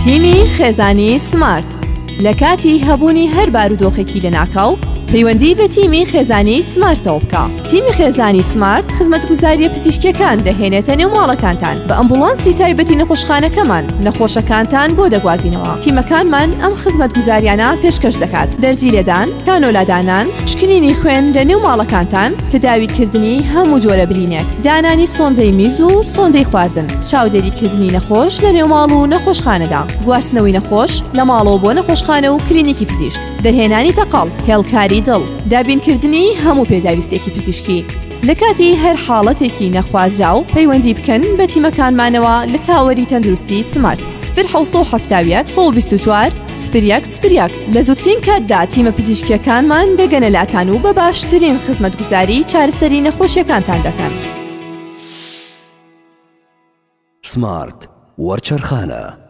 تیمی خێزانی سمارت لە کاتی هەبوونی هەر بارودۆخێکی لە ناکاو پەیوەندی بە تیمی خێزانی سمارتەوە بکە. تیمی خێزانی سمارت خزمەتگوزاریە پزیشکیەکان دەهێنێتە نێو ماڵەکانتان بە ئەمبوڵانسی تایبەتی نەخۆشخانەکەمان نەخۆشەکانتان بۆ دەگوازینەوە. تیمەکانمان ئەم خزمەتگوزاریانە پێشکەش دەکات: دەرزی لێدان، کانۆلادانان، شکرینی خوێن لە نێو ماڵەکانتان، تەداویکردنی هەموو جۆرە برینێک، دانانی سۆندەی میز و سۆندەی خواردن، چاودێریکردنی نەخۆش لە نێو ماڵ و نەخۆشخانەدا، گواستنەوەی نەخۆش لە ماڵەوە بۆ نەخۆشخانە و کلینیکی پزیشک، دەرهێنانی تەقاڵ، هێڵکاری دڵ، دابینکردنی هەموو پێداویستێکی پزیشکی. لە کاتی هەر حاڵەتێکی نەخوازرا و پەیوەندی بکەن بە تیمەکانمانەوە لە تاوەری تەندروستی سمارت 1970 01 لە زووترین کاتدا تیمە پزیشکیەکانمان دەگەنە لاتان و بە باشترین خزمەتگوزاری چارەسەری نەخۆشیەکانتان دەکەن. سمارت وەرچەرخانە.